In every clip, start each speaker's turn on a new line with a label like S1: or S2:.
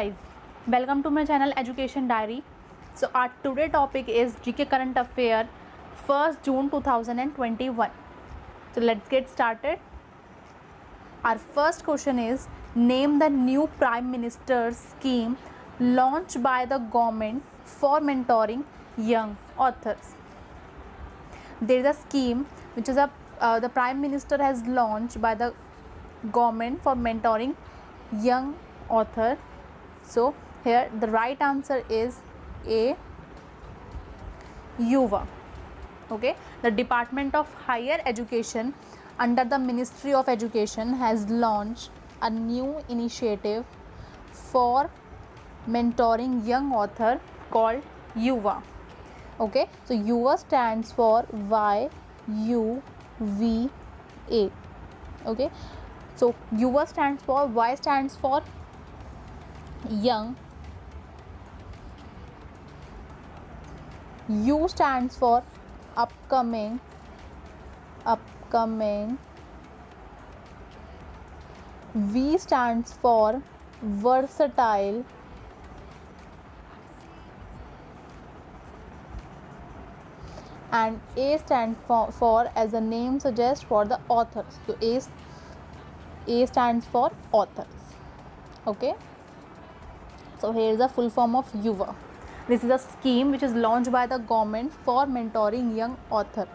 S1: guys, welcome to my channel Education Diary. So our today topic is GK Current Affair 1st June 2021. So let's get started. Our first question is, name the new Prime Minister's scheme launched by the government for mentoring young authors. There is a scheme which is the Prime Minister has launched by the government for mentoring young author. So here the right answer is A, Yuva. Okay, the Department of Higher Education under the Ministry of Education has launched a new initiative for mentoring young author called Yuva. Okay, so Yuva stands for YUVA. Okay, so Yuva stands for, Y stands for young, U stands for upcoming, V stands for versatile, and A stands for, as the name suggests, for the authors. So A stands for authors. Okay, so here is the full form of Yuva. This is a scheme which is launched by the government for mentoring young author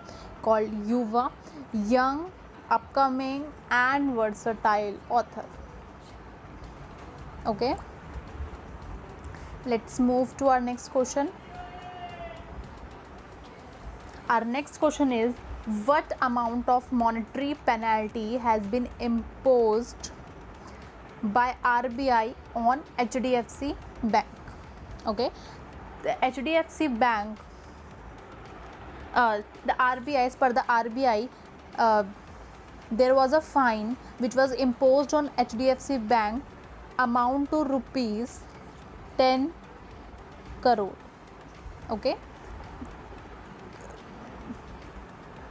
S1: called Yuva, young, upcoming and versatile author. Okay, let's move to our next question. Our next question is, what amount of monetary penalty has been imposed by RBI on HDFC Bank? Okay, the HDFC Bank, the RBI, as per the RBI, there was a fine which was imposed on HDFC Bank amount to rupees 10 crore. Okay,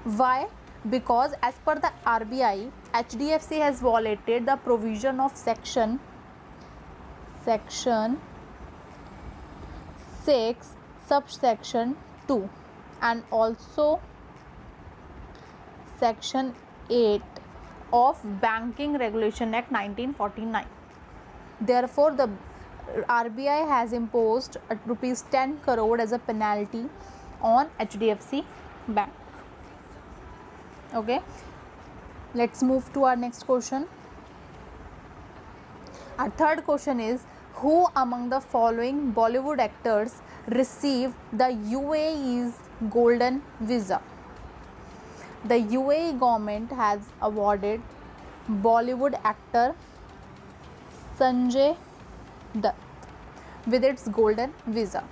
S1: why? Because as per the RBI, HDFC has violated the provision of section 6 subsection 2 and also section 8 of Banking Regulation Act 1949. Therefore, the RBI has imposed rupees 10 crore as a penalty on HDFC Bank. Okay, let's move to our next question. Our third question is, who among the following Bollywood actors received the UAE's Golden Visa? The UAE government has awarded Bollywood actor Sanjay Dutt with its Golden Visa.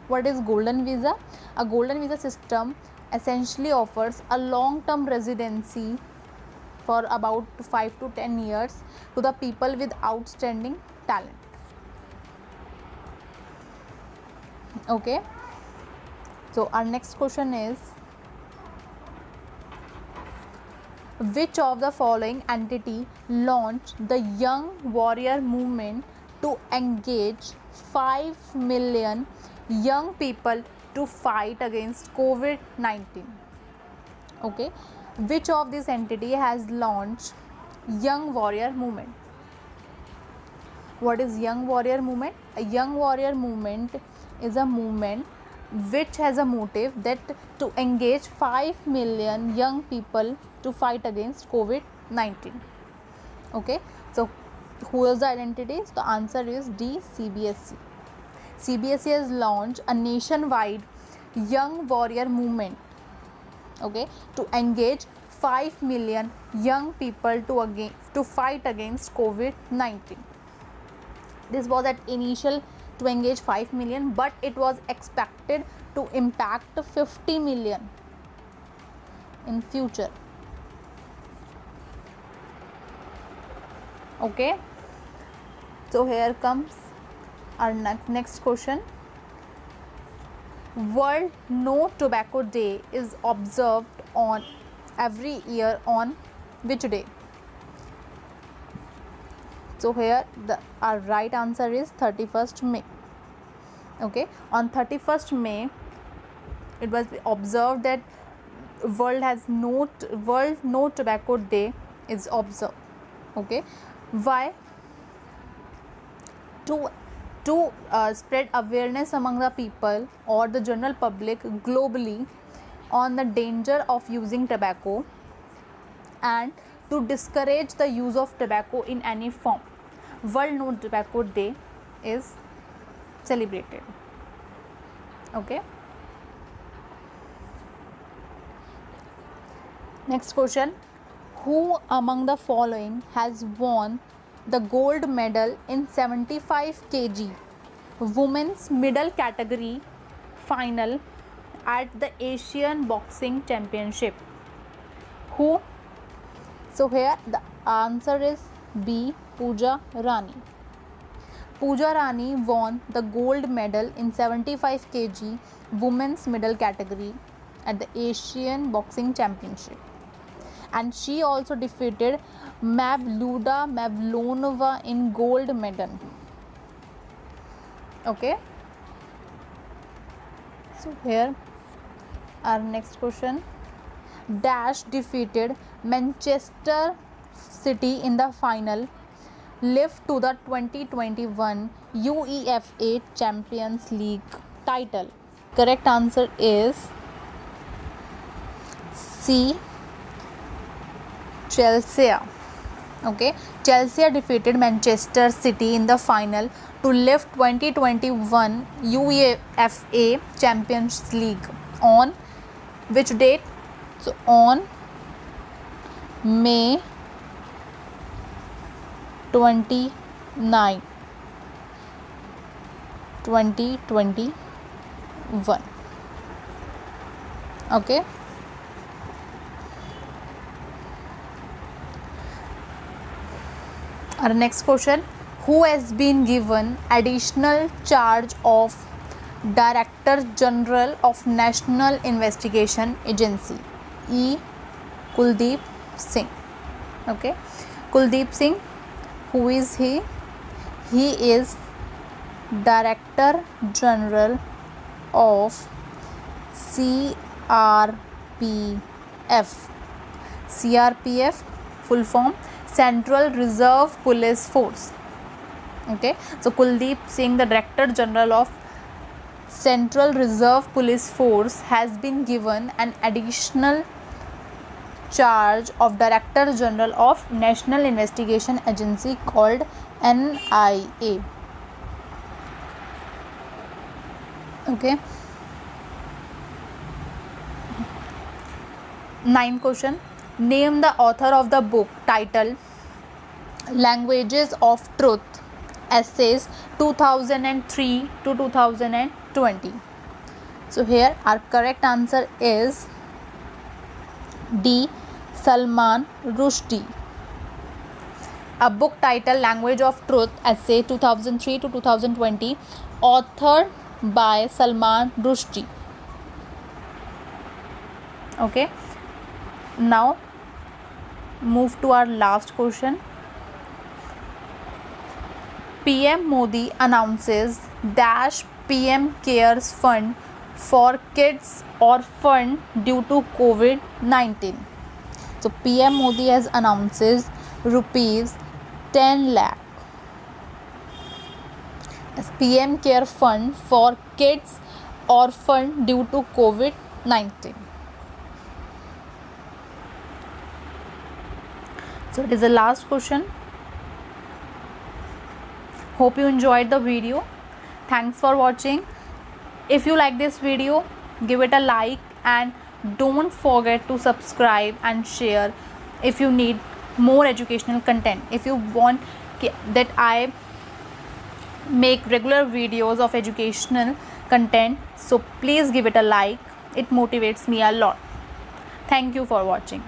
S1: What is Golden Visa? A Golden Visa system essentially offers a long-term residency for about 5 to 10 years to the people with outstanding talent. Okay, so our next question is, which of the following entity launched the Young Warrior movement to engage 5 million young people to fight against COVID-19? Okay, which of this entity has launched Young Warrior movement? What is Young Warrior movement? A Young Warrior movement is a movement which has a motive that to engage 5 million young people to fight against COVID-19. Okay, so who is the identity? So the answer is D, CBSE. CBSE has launched a nationwide Young Warrior movement, okay, to engage 5 million young people to fight against COVID-19. This was at initial to engage 5 million, but it was expected to impact 50 million in future. Okay, so here comes our next question. World No Tobacco Day is observed on every year on which day? So here our right answer is 31st May. Okay, on 31st May it was observed that World No Tobacco Day is observed. Okay, why? To spread awareness among the people or the general public globally on the danger of using tobacco and to discourage the use of tobacco in any form. World No Tobacco Day is celebrated. Okay. Next question. Who among the following has won the gold medal in 75 kg women's middle category final at the Asian Boxing Championship? Who? So here the answer is B. Pooja Rani. Pooja Rani won the gold medal in 75 kg women's middle category at the Asian Boxing Championship, and she also defeated Mavluda Mavlonova in gold medal. Okay, so here our next question. Dash defeated Manchester City in the final lift to the 2021 UEFA Champions League title. Correct answer is C. Chelsea. Okay, Chelsea defeated Manchester City in the final to lift 2021 UEFA Champions League on which date? So on May 29, 2021. Okay. Our next question. Who has been given additional charge of Director General of National Investigation Agency? E. Kuldeep Singh. Okay, Kuldeep Singh, who is he? He is Director General of CRPF full form Central Reserve Police Force. Okay, so Kuldeep Singh, the Director General of Central Reserve Police Force, has been given an additional charge of Director General of National Investigation Agency called NIA. Okay. 9th question. Name the author of the book titled Languages of Truth Essays 2003 to 2020. So here our correct answer is D. Salman Rushdie. A book titled Language of Truth Essay 2003 to 2020, authored by Salman Rushdie. Okay, now move to our last question. PM Modi announces Dash PM Cares Fund for kids orphaned due to COVID-19. So PM Modi has announces rupees 10 lakh as PM Care Fund for kids orphaned due to COVID-19. So it is the last question. Hope you enjoyed the video. Thanks for watching. If you like this video, give it a like and don't forget to subscribe and share if you need more educational content. If you want that I make regular videos of educational content, so please give it a like. It motivates me a lot. Thank you for watching.